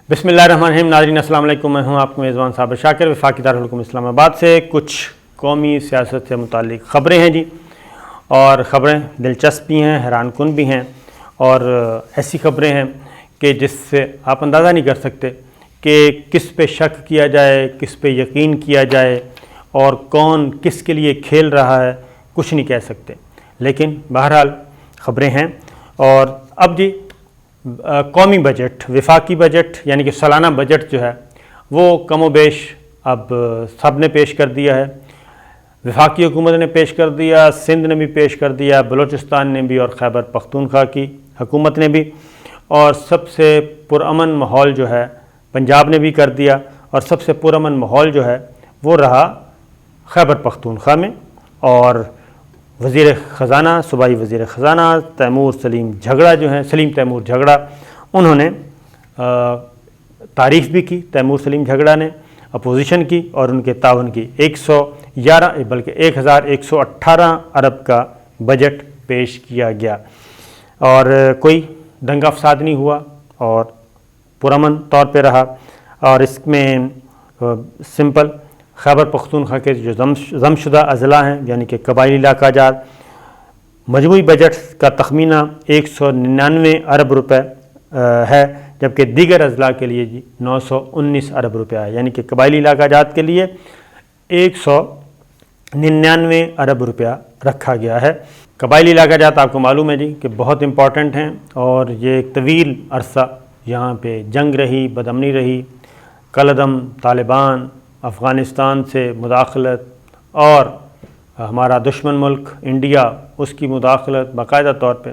بسم اللہ الرحمن الرحیم. ناظرین السلام علیکم. میں ہوں آپ کو میزبان صابر شاکر, وفاقی دارالحکومت اسلام آباد سے. کچھ قومی سیاست سے متعلق خبریں ہیں جی, اور خبریں دلچسپ بھی ہیں, حیران کن بھی ہیں, اور ایسی خبریں ہیں کہ جس سے آپ اندازہ نہیں کر سکتے کہ کس پہ شک کیا جائے, کس پہ یقین کیا جائے, اور کون کس کے لیے کھیل رہا ہے, کچھ نہیں کہہ سکتے. لیکن بہرحال خبریں ہیں. اور اب جی قومی بجٹ, وفاقی بجٹ یعنی کہ سالانہ بجٹ جو ہے وہ کم و بیش اب سب نے پیش کر دیا ہے. وفاقی حکومت نے پیش کر دیا, سندھ نے بھی پیش کر دیا, بلوچستان نے بھی, اور خیبر پختونخوا کی حکومت نے بھی, اور سب سے پرامن ماحول جو ہے پنجاب نے بھی کر دیا, اور سب سے پرامن ماحول جو ہے وہ رہا خیبر پختونخوا میں. اور وزیر خزانہ, صوبائی وزیر خزانہ تیمور سلیم جھگڑا جو ہیں, سلیم تیمور جھگڑا, انہوں نے تعریف بھی کی. تیمور سلیم جھگڑا نے اپوزیشن کی اور ان کے تعاون کی. 111 بلکہ 1118 ارب کا بجٹ پیش کیا گیا, اور کوئی دنگا فساد نہیں ہوا اور پرامن طور پہ رہا. اور اس میں سمپل خیبر پختونخوا کے جو ضم شدہ اضلاع ہیں یعنی کہ قبائلی علاقہ جات, مجموعی بجٹ کا تخمینہ 199 ارب روپے ہے, جبکہ دیگر اضلاع کے لیے جی 919 ارب روپیہ ہے. یعنی کہ قبائلی علاقہ جات کے لیے 199 ارب روپیہ رکھا گیا ہے. قبائلی علاقہ جات آپ کو معلوم ہے جی کہ بہت امپورٹنٹ ہیں, اور یہ ایک طویل عرصہ یہاں پہ جنگ رہی, بدامنی رہی, کالعدم طالبان, افغانستان سے مداخلت, اور ہمارا دشمن ملک انڈیا اس کی مداخلت باقاعدہ طور پہ,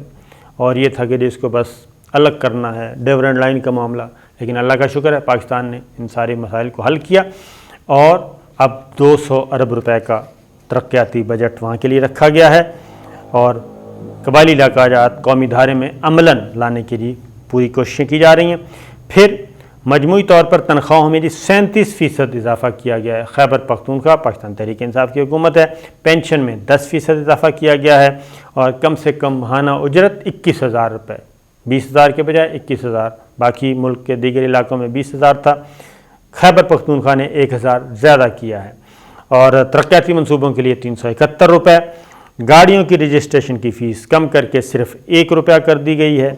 اور یہ تھا کہ جس کو بس الگ کرنا ہے, ڈیورنٹ لائن کا معاملہ. لیکن اللہ کا شکر ہے پاکستان نے ان سارے مسائل کو حل کیا, اور اب 200 ارب روپے کا ترقیاتی بجٹ وہاں کے لیے رکھا گیا ہے, اور قبائلی علاقہ جات قومی دھارے میں عملاً لانے کے لیے پوری کوششیں کی جا رہی ہیں. پھر مجموعی طور پر تنخواہوں میں جی 37% اضافہ کیا گیا ہے. خیبر پختونخوا پاکستان تحریک انصاف کی حکومت ہے, پینشن میں 10% اضافہ کیا گیا ہے, اور کم سے کم ماہانہ اجرت 21,000 روپے, 20,000 کے بجائے 21,000. باقی ملک کے دیگر علاقوں میں 20,000 تھا, خیبر پختونخوا نے 1,000 زیادہ کیا ہے. اور ترقیاتی منصوبوں کے لیے 371 روپے. گاڑیوں کی رجسٹریشن کی فیس کم کر کے صرف 1 روپیہ کر دی گئی ہے,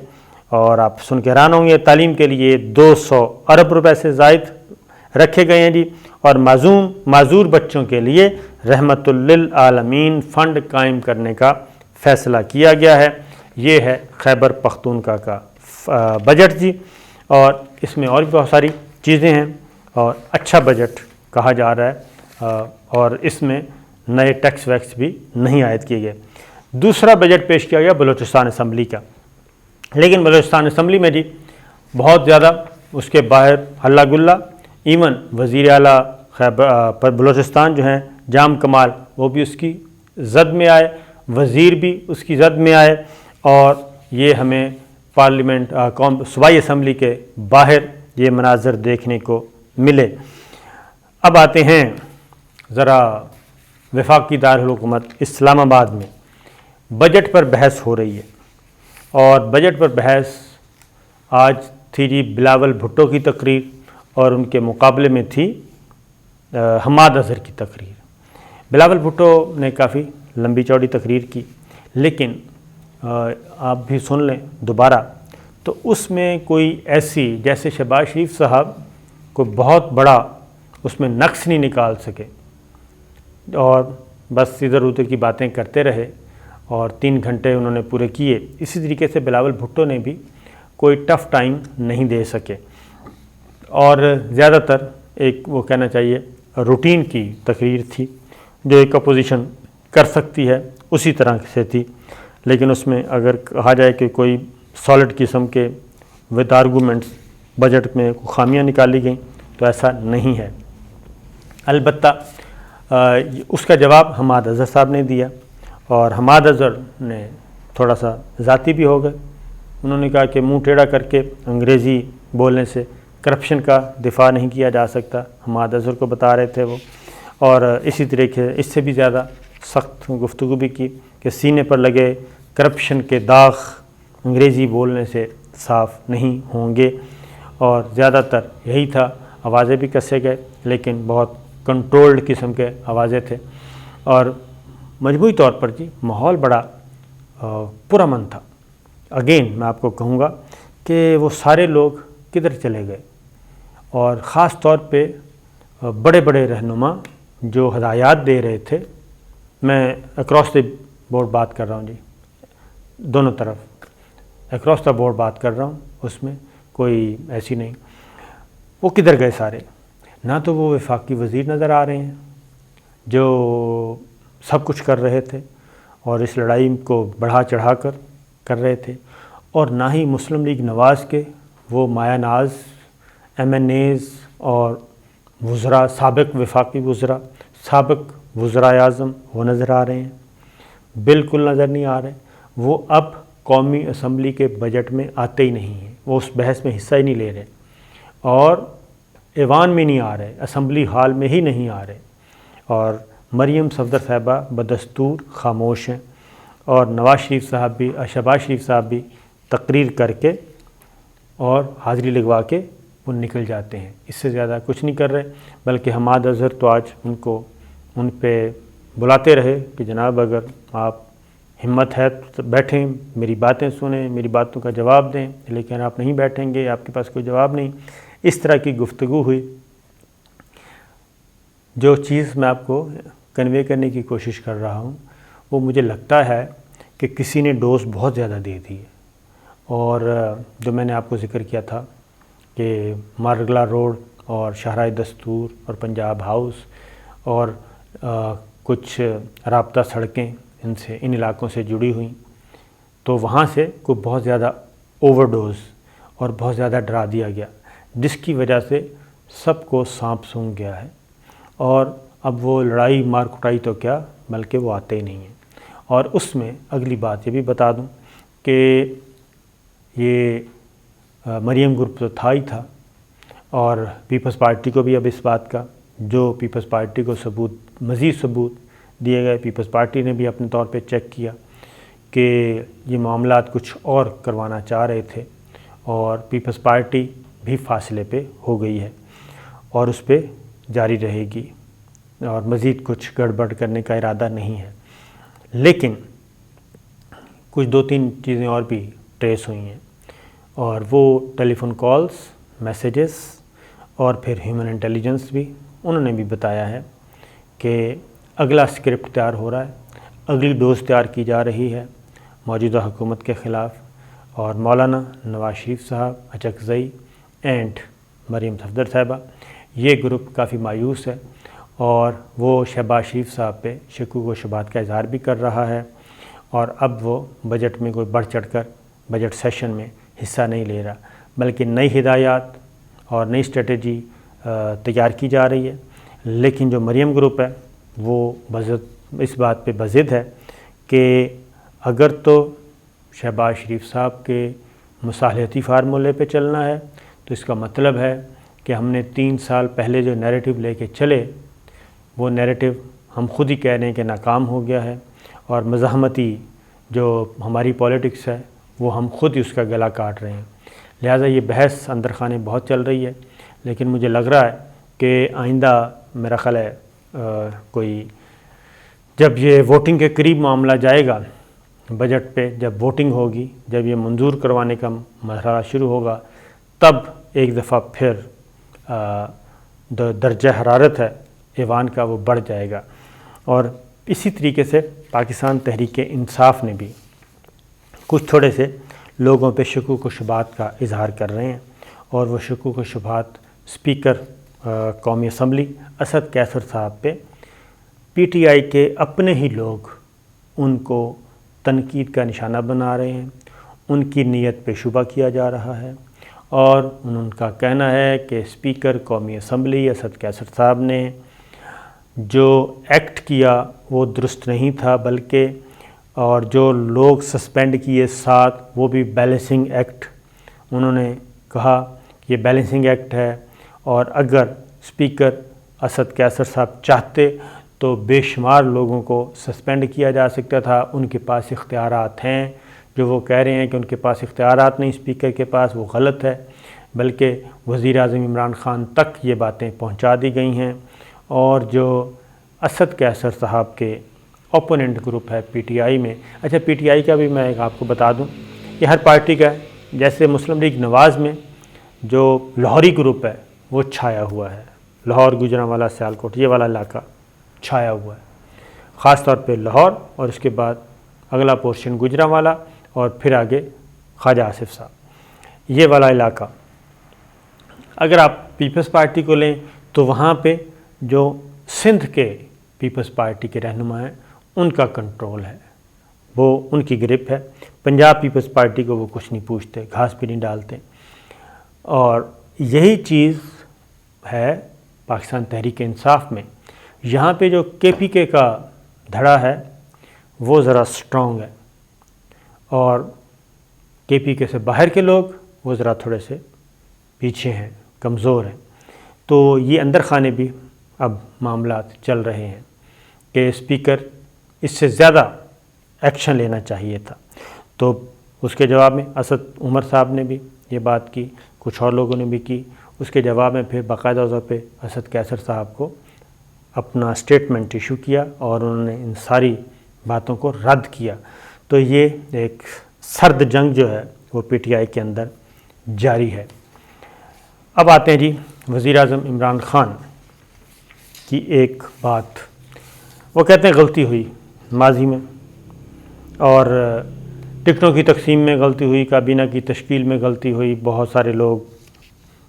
اور آپ سن کے حیران ہوں گے تعلیم کے لیے 200 ارب روپے سے زائد رکھے گئے ہیں جی. اور معذور بچوں کے لیے رحمت للعالمین فنڈ قائم کرنے کا فیصلہ کیا گیا ہے. یہ ہے خیبر پختونخوا کا بجٹ جی, اور اس میں اور بھی بہت ساری چیزیں ہیں, اور اچھا بجٹ کہا جا رہا ہے, اور اس میں نئے ٹیکس ویکس بھی نہیں عائد کیے گئے. دوسرا بجٹ پیش کیا گیا بلوچستان اسمبلی کا, لیکن بلوچستان اسمبلی میں جی بہت زیادہ اس کے باہر ہلہ گلہ. ایون وزیر اعلیٰ خیبر بلوچستان جو ہیں جام کمال, وہ بھی اس کی زد میں آئے, وزیر بھی اس کی زد میں آئے, اور یہ ہمیں پارلیمنٹ صوبائی اسمبلی کے باہر یہ مناظر دیکھنے کو ملے. اب آتے ہیں ذرا وفاقی دارالحکومت اسلام آباد میں بجٹ پر بحث ہو رہی ہے, اور بجٹ پر بحث آج تھی جی بلاول بھٹو کی تقریر, اور ان کے مقابلے میں تھی حماد اظہر کی تقریر. بلاول بھٹو نے کافی لمبی چوڑی تقریر کی, لیکن آپ بھی سن لیں دوبارہ, تو اس میں کوئی ایسی, جیسے شہباز شریف صاحب کوئی بہت بڑا اس میں نقص نہیں نکال سکے, اور بس ادھر ادھر کی باتیں کرتے رہے, اور 3 گھنٹے انہوں نے پورے کیے. اسی طریقے سے بلاول بھٹو نے بھی کوئی ٹف ٹائم نہیں دے سکے, اور زیادہ تر ایک وہ کہنا چاہیے روٹین کی تقریر تھی جو ایک اپوزیشن کر سکتی ہے, اسی طرح سے تھی. لیکن اس میں اگر کہا جائے کہ کوئی سالڈ قسم کے ود آرگومنٹس بجٹ میں خامیاں نکالی گئیں, تو ایسا نہیں ہے. البتہ اس کا جواب حماد اظہر صاحب نے دیا, اور حماد اظہر نے تھوڑا سا ذاتی بھی ہو گئے. انہوں نے کہا کہ منہ ٹیڑھا کر کے انگریزی بولنے سے کرپشن کا دفاع نہیں کیا جا سکتا. حماد اظہر کو بتا رہے تھے وہ, اور اسی طریقے اس سے بھی زیادہ سخت گفتگو بھی کی کہ سینے پر لگے کرپشن کے داغ انگریزی بولنے سے صاف نہیں ہوں گے. اور زیادہ تر یہی تھا. آوازیں بھی کسے گئے لیکن بہت کنٹرولڈ قسم کے آوازیں تھے، اور مجموعی طور پر جی ماحول بڑا پرامن تھا. اگین میں آپ کو کہوں گا کہ وہ سارے لوگ کدھر چلے گئے، اور خاص طور پہ بڑے بڑے رہنما جو ہدایات دے رہے تھے. میں اکراس دی بورڈ بات کر رہا ہوں جی، دونوں طرف اکراس دا بورڈ بات کر رہا ہوں، اس میں کوئی ایسی نہیں. وہ کدھر گئے سارے؟ نہ تو وہ وفاقی وزیر نظر آ رہے ہیں جو سب کچھ کر رہے تھے اور اس لڑائی کو بڑھا چڑھا کر رہے تھے، اور نہ ہی مسلم لیگ نواز کے وہ مایہ ناز MNAs اور وزراء، سابق وفاقی وزراء، سابق وزراء اعظم وہ نظر آ رہے ہیں؟ بالکل نظر نہیں آ رہے. وہ اب قومی اسمبلی کے بجٹ میں آتے ہی نہیں ہیں، وہ اس بحث میں حصہ ہی نہیں لے رہے، اور ایوان میں نہیں آ رہے، اسمبلی ہال میں ہی نہیں آ رہے. اور مریم صفدر صاحبہ بدستور خاموش ہیں، اور نواز شریف صاحب بھی، شہباز شریف صاحب بھی تقریر کر کے اور حاضری لگوا کے وہ نکل جاتے ہیں. اس سے زیادہ کچھ نہیں کر رہے. بلکہ حماد اظہر تو آج ان پہ بلاتے رہے کہ جناب اگر آپ ہمت ہے تو بیٹھیں، میری باتیں سنیں، میری باتوں کا جواب دیں، لیکن آپ نہیں بیٹھیں گے، آپ کے پاس کوئی جواب نہیں. اس طرح کی گفتگو ہوئی. جو چیز میں آپ کو کنوے کرنے کی کوشش کر رہا ہوں وہ مجھے لگتا ہے کہ کسی نے ڈوز بہت زیادہ دے دی ہے. اور جو میں نے آپ کو ذکر کیا تھا کہ مارگلا روڈ اور شاہراہ دستور اور پنجاب ہاؤس اور کچھ رابطہ سڑکیں ان علاقوں سے جڑی ہوئیں، تو وہاں سے کوئی بہت زیادہ اوور ڈوز اور بہت زیادہ ڈرا دیا گیا، جس کی وجہ سے سب کو سانپ سونگھ گیا ہے. اور اب وہ لڑائی مار کٹائی تو کیا، بلکہ وہ آتے ہی نہیں ہیں. اور اس میں اگلی بات یہ بھی بتا دوں کہ یہ مریم گروپ تو تھا ہی تھا، اور پیپلز پارٹی کو بھی اب اس بات کا، جو پیپلز پارٹی کو مزید ثبوت دیے گئے، پیپلز پارٹی نے بھی اپنے طور پہ چیک کیا کہ یہ معاملات کچھ اور کروانا چاہ رہے تھے، اور پیپلز پارٹی بھی فاصلے پہ ہو گئی ہے اور اس پہ جاری رہے گی، اور مزید کچھ گڑبڑ کرنے کا ارادہ نہیں ہے. لیکن کچھ 2-3 چیزیں اور بھی ٹریس ہوئی ہیں، اور وہ ٹیلی فون کالز، میسیجز اور پھر ہیومن انٹیلیجنس بھی انہوں نے بھی بتایا ہے کہ اگلا اسکرپٹ تیار ہو رہا ہے، اگلی ڈوز تیار کی جا رہی ہے موجودہ حکومت کے خلاف. اور مولانا نواز شریف صاحب، اچکزئی اینڈ مریم صفدر صاحبہ، یہ گروپ کافی مایوس ہے، اور وہ شہباز شریف صاحب پہ شکوک و شبہات کا اظہار بھی کر رہا ہے، اور اب وہ بجٹ میں کوئی بڑھ چڑھ کر بجٹ سیشن میں حصہ نہیں لے رہا، بلکہ نئی ہدایات اور نئی اسٹریٹجی تیار کی جا رہی ہے. لیکن جو مریم گروپ ہے وہ اس بات پہ بضد ہے کہ اگر تو شہباز شریف صاحب کے مصالحتی فارمولے پہ چلنا ہے تو اس کا مطلب ہے کہ ہم نے 3 سال پہلے جو نیریٹو لے کے چلے وہ نیریٹو ہم خود ہی کہہ رہے ہیں کہ ناکام ہو گیا ہے، اور مزاحمتی جو ہماری پولیٹکس ہے وہ ہم خود ہی اس کا گلا کاٹ رہے ہیں. لہٰذا یہ بحث اندر خانے بہت چل رہی ہے. لیکن مجھے لگ رہا ہے کہ آئندہ میرا خیال ہے کوئی جب یہ ووٹنگ کے قریب معاملہ جائے گا بجٹ پہ، جب ووٹنگ ہوگی، جب یہ منظور کروانے کا مرحلہ شروع ہوگا، تب ایک دفعہ پھر درجہ حرارت ہے ایوان کا وہ بڑھ جائے گا. اور اسی طریقے سے پاکستان تحریک انصاف نے بھی کچھ تھوڑے سے لوگوں پہ شکوک و شبہات کا اظہار کر رہے ہیں، اور وہ شکوک و شبہات اسپیکر قومی اسمبلی اسد کیسر صاحب پہ PTI کے اپنے ہی لوگ ان کو تنقید کا نشانہ بنا رہے ہیں، ان کی نیت پہ شبہ کیا جا رہا ہے، اور ان کا کہنا ہے کہ اسپیکر قومی اسمبلی اسد کیسر صاحب نے جو ایکٹ کیا وہ درست نہیں تھا، بلکہ اور جو لوگ سسپینڈ کیے 7 وہ بھی بیلنسنگ ایکٹ، انہوں نے کہا کہ یہ بیلنسنگ ایکٹ ہے، اور اگر اسپیکر اسد کیسر صاحب چاہتے تو بے شمار لوگوں کو سسپینڈ کیا جا سکتا تھا. ان کے پاس اختیارات ہیں، جو وہ کہہ رہے ہیں کہ ان کے پاس اختیارات نہیں اسپیکر کے پاس، وہ غلط ہے. بلکہ وزیر اعظم عمران خان تک یہ باتیں پہنچا دی گئی ہیں، اور جو اسد کیسر صاحب کے اوپوننٹ گروپ ہے پی ٹی آئی میں، اچھا پی ٹی آئی کا بھی میں آپ کو بتا دوں، یہ ہر پارٹی کا ہے، جیسے مسلم لیگ نواز میں جو لاہوری گروپ ہے وہ چھایا ہوا ہے، لاہور، گوجرانوالا، سیالکوٹ، یہ والا علاقہ چھایا ہوا ہے، خاص طور پہ لاہور، اور اس کے بعد اگلا پورشن گوجرانوالا، اور پھر آگے خواجہ آصف صاحب، یہ والا علاقہ۔ اگر آپ پیپلز پارٹی کو لیں تو وہاں پہ جو سندھ کے پیپلز پارٹی کے رہنما ہیں ان کا کنٹرول ہے، وہ ان کی گرپ ہے۔ پنجاب پیپلز پارٹی کو وہ کچھ نہیں پوچھتے، گھاس بھی نہیں ڈالتے، اور یہی چیز ہے پاکستان تحریک انصاف میں۔ یہاں پہ جو کے پی کے کا دھڑا ہے وہ ذرا سٹرونگ ہے، اور کے پی کے سے باہر کے لوگ وہ ذرا تھوڑے سے پیچھے ہیں، کمزور ہیں۔ تو یہ اندر خانے بھی اب معاملات چل رہے ہیں کہ اسپیکر اس سے زیادہ ایکشن لینا چاہیے تھا۔ تو اس کے جواب میں اسد عمر صاحب نے بھی یہ بات کی، کچھ اور لوگوں نے بھی کی۔ اس کے جواب میں پھر باقاعدہ طور پہ اسد کیسر صاحب کو اپنا اسٹیٹمنٹ ایشو کیا، اور انہوں نے ان ساری باتوں کو رد کیا۔ تو یہ ایک سرد جنگ جو ہے وہ پی ٹی آئی کے اندر جاری ہے۔ اب آتے ہیں جی وزیر اعظم عمران خان کی ایک بات، وہ کہتے ہیں غلطی ہوئی ماضی میں، اور ٹکٹوں کی تقسیم میں غلطی ہوئی، کابینہ کی تشکیل میں غلطی ہوئی، بہت سارے لوگ،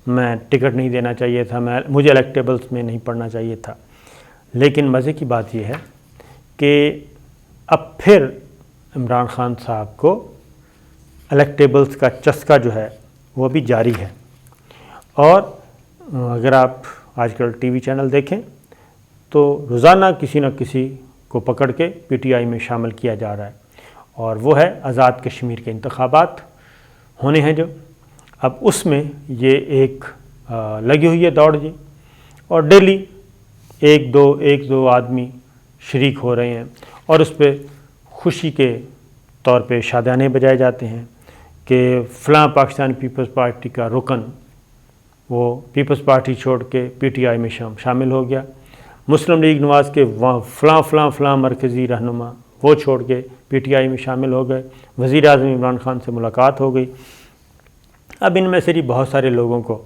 میں ٹکٹ نہیں دینا چاہیے تھا، مجھے الیکٹیبلز میں نہیں پڑھنا چاہیے تھا۔ لیکن مزے کی بات یہ ہے کہ اب پھر عمران خان صاحب کو الیکٹیبلز کا چسکا جو ہے وہ بھی جاری ہے، اور اگر آپ آج کل ٹی وی چینل دیکھیں تو روزانہ کسی نہ کسی کو پکڑ کے پی ٹی آئی میں شامل کیا جا رہا ہے، اور وہ ہے آزاد کشمیر کے انتخابات ہونے ہیں جو، اب اس میں یہ ایک لگی ہوئی ہے دوڑ جی، اور ڈیلی ایک دو آدمی شریک ہو رہے ہیں، اور اس پہ خوشی کے طور پہ شادیانے بجائے جاتے ہیں کہ فلاں پاکستان پیپلز پارٹی کا رکن وہ پیپلز پارٹی چھوڑ کے پی ٹی آئی میں شامل ہو گیا، مسلم لیگ نواز کے فلاں مرکزی رہنما وہ چھوڑ کے پی ٹی آئی میں شامل ہو گئے، وزیر اعظم عمران خان سے ملاقات ہو گئی۔ اب ان میں سے بہت سارے لوگوں کو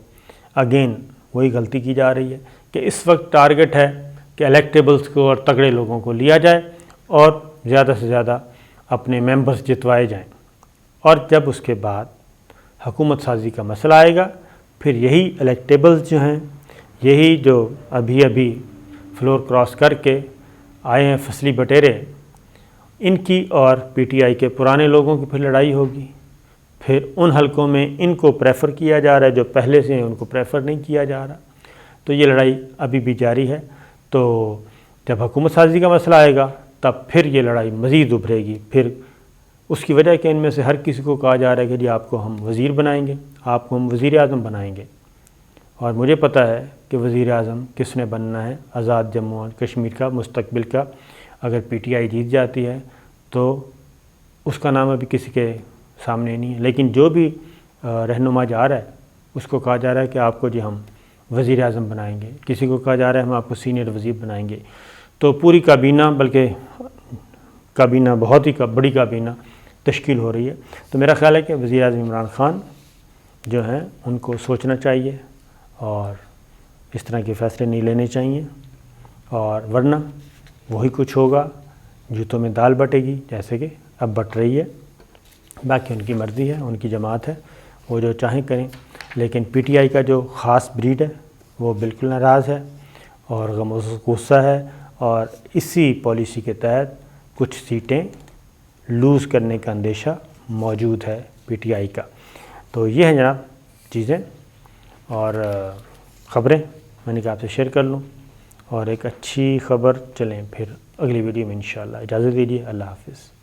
اگین وہی غلطی کی جا رہی ہے کہ اس وقت ٹارگٹ ہے کہ الیکٹیبلز کو اور تگڑے لوگوں کو لیا جائے اور زیادہ سے زیادہ اپنے ممبرز جتوائے جائیں، اور جب اس کے بعد حکومت سازی کا مسئلہ آئے گا پھر یہی الیکٹیبلز جو ہیں، یہی جو ابھی فلور کراس کر کے آئے ہیں فصلی بٹیرے، ان کی اور پی ٹی آئی کے پرانے لوگوں کی پھر لڑائی ہوگی۔ پھر ان حلقوں میں ان کو پریفر کیا جا رہا ہے جو پہلے سے ہیں ان کو پریفر نہیں کیا جا رہا، تو یہ لڑائی ابھی بھی جاری ہے۔ تو جب حکومت سازی کا مسئلہ آئے گا تب پھر یہ لڑائی مزید ابھرے گی، پھر اس کی وجہ کہ ان میں سے ہر کسی کو کہا جا رہا ہے کہ جی آپ کو ہم وزیر بنائیں گے، آپ کو ہم وزیر اعظم بنائیں گے، اور مجھے پتہ ہے کہ وزیر اعظم کس نے بننا ہے آزاد جموں اور کشمیر کا مستقبل کا۔ اگر پی ٹی آئی جیت جاتی ہے تو اس کا نام ابھی کسی کے سامنے نہیں ہے، لیکن جو بھی رہنما جا رہا ہے اس کو کہا جا رہا ہے کہ آپ کو جی ہم وزیر اعظم بنائیں گے، کسی کو کہا جا رہا ہے ہم آپ کو سینئر وزیر بنائیں گے۔ تو پوری کابینہ، بلکہ کابینہ بہت ہی بڑی کابینہ تشکیل ہو رہی ہے۔ تو میرا خیال ہے کہ وزیر اعظم عمران خان جو ہیں ان کو سوچنا چاہیے اور اس طرح کے فیصلے نہیں لینے چاہیے، اور ورنہ وہی کچھ ہوگا، جوتوں میں دال بٹے گی جیسے کہ اب بٹ رہی ہے۔ باقی ان کی مرضی ہے، ان کی جماعت ہے، وہ جو چاہیں کریں، لیکن پی ٹی آئی کا جو خاص بریڈ ہے وہ بالکل ناراض ہے اور غصہ ہے، اور اسی پالیسی کے تحت کچھ سیٹیں لوز کرنے کا اندیشہ موجود ہے پی ٹی آئی کا۔ تو یہ ہیں جناب چیزیں اور خبریں میں نے کہا آپ سے شیئر کر لوں، اور ایک اچھی خبر چلیں پھر اگلی ویڈیو میں انشاءاللہ۔ اجازت دیجیے، اللہ حافظ۔